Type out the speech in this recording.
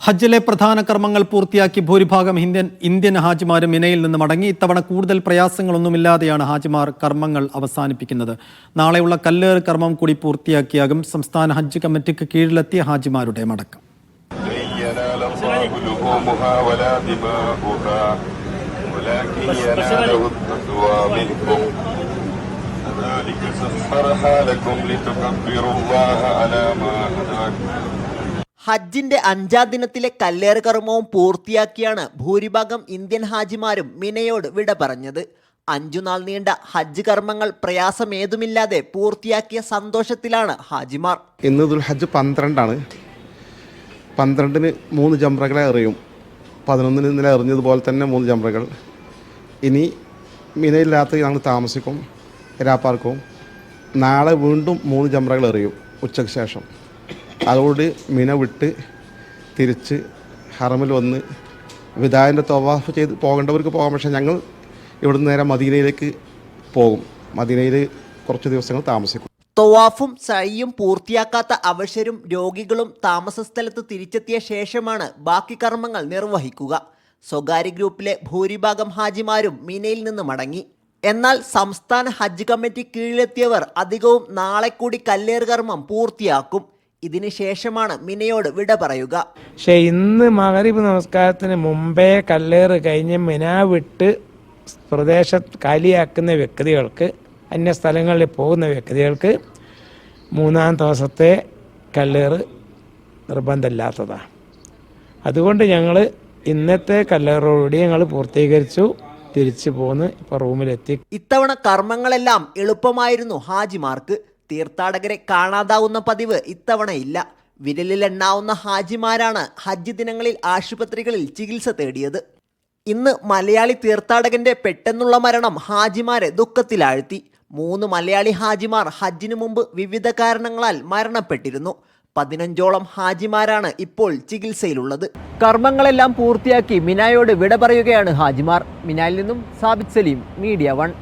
ഹജ്ജിലെ പ്രധാന കർമ്മങ്ങൾ പൂർത്തിയാക്കി ഭൂരിഭാഗം ഇന്ത്യൻ ഹാജിമാരും മിനയിൽ നിന്ന് മടങ്ങി. ഇത്തവണ കൂടുതൽ പ്രയാസങ്ങളൊന്നുമില്ലാതെയാണ് ഹാജിമാർ കർമ്മങ്ങൾ അവസാനിപ്പിക്കുന്നത്. നാളെയുള്ള കല്ലേറ് കർമ്മം കൂടി പൂർത്തിയാക്കിയാകും സംസ്ഥാന ഹജ്ജ് കമ്മിറ്റിക്ക് കീഴിലെത്തിയ ഹാജിമാരുടെ മടക്കം. ഹജ്ജിന്റെ 5ാം ദിനത്തിലെ കല്ലേറ് കർമ്മവും പൂർത്തിയാക്കിയാണ് ഭൂരിഭാഗം ഇന്ത്യൻ ഹാജിമാരും മിനയോട് വിട പറഞ്ഞത്. 5 നാൾ നീണ്ട ഹജ്ജ് കർമ്മങ്ങൾ പ്രയാസമേതുമില്ലാതെ പൂർത്തിയാക്കിയ സന്തോഷത്തിലാണ് ഹാജിമാർ. ഇന്ന് ദുൽഹജ്ജ് 12ആണ്. 12-ന് 3 ജംറകളെ എറിയും. 11-ന് ഇന്നലെ എറിഞ്ഞതുപോലെ തന്നെ 3 ജംറകൾ. ഇനി മിനയിൽ രാത്രി ഞങ്ങൾ താമസിക്കും, രാപ്പാർക്കും. നാളെ വീണ്ടും 3 ജംറകൾ എറിയും ഉച്ചയ്ക്ക് ശേഷം. അതോട് മിന വിട്ട് തിരിച്ച് ഹറമിൽ വന്ന് വിദായിൻ്റെ തവാഫ് ചെയ്ത് പോകേണ്ടവർക്ക് പോകാം. പക്ഷേ ഞങ്ങൾ ഇവിടുന്ന് നേരെ മദീനയിലേക്ക് പോകും. മദീനയിൽ കുറച്ച് ദിവസങ്ങൾ താമസിക്കും. തവാഫും സഅയും പൂർത്തിയാക്കാത്ത അവശരും രോഗികളും താമസ സ്ഥലത്ത് തിരിച്ചെത്തിയ ശേഷമാണ് ബാക്കി കർമ്മങ്ങൾ നിർവഹിക്കുക. സ്വകാര്യ ഗ്രൂപ്പിലെ ഭൂരിഭാഗം ഹാജിമാരും മിനയിൽ നിന്ന് മടങ്ങി. എന്നാൽ സംസ്ഥാന ഹജ്ജ് കമ്മിറ്റി കീഴിലെത്തിയവർ അധികവും നാളെ കൂടി കല്ലേറ് കർമ്മം പൂർത്തിയാക്കും. ഇതിന് ശേഷമാണ് മിനയോട് വിട പറയുക. പക്ഷേ ഇന്ന് മഗ്‌രിബ് നമസ്കാരത്തിന് മുമ്പേ കല്ലേറ് കഴിഞ്ഞ് മിന വിട്ട് പ്രദേശം കാലിയാക്കുന്ന വ്യക്തികൾക്ക്, അന്യ സ്ഥലങ്ങളിൽ പോകുന്ന വ്യക്തികൾക്ക് 3-ാം ദിവസത്തെ കല്ലേറ് നിർബന്ധമില്ലാത്തതാണ്. അതുകൊണ്ട് ഞങ്ങൾ ഇന്നത്തെ കല്ലേറോടുകൂടി ഞങ്ങൾ പൂർത്തീകരിച്ചു, തിരിച്ചു പോന്ന് ഇപ്പോൾ റൂമിലെത്തി. ഇത്തവണ കർമ്മങ്ങളെല്ലാം എളുപ്പമായിരുന്നു ഹാജിമാർക്ക്. തീർത്ഥാടകരെ കാണാതാവുന്ന പതിവ് ഇത്തവണ ഇല്ല. വിരലിലെണ്ണാവുന്ന ഹാജിമാരാണ് ഹജ്ജ് ദിനങ്ങളിൽ ആശുപത്രികളിൽ ചികിത്സ തേടിയത്. ഇന്ന് മലയാളി തീർത്ഥാടകന്റെ പെട്ടെന്നുള്ള മരണം ഹാജിമാരെ ദുഃഖത്തിലാഴ്ത്തി. 3 മലയാളി ഹാജിമാർ ഹജ്ജിനു മുമ്പ് വിവിധ കാരണങ്ങളാൽ മരണപ്പെട്ടിരുന്നു. 15ഓളം ഹാജിമാരാണ് ഇപ്പോൾ ചികിത്സയിലുള്ളത്. കർമ്മങ്ങളെല്ലാം പൂർത്തിയാക്കി മിനായോട് വിട പറയുകയാണ് ഹാജിമാർ. മിനായിൽ നിന്നും സാബിത് സലീം, മീഡിയ 1.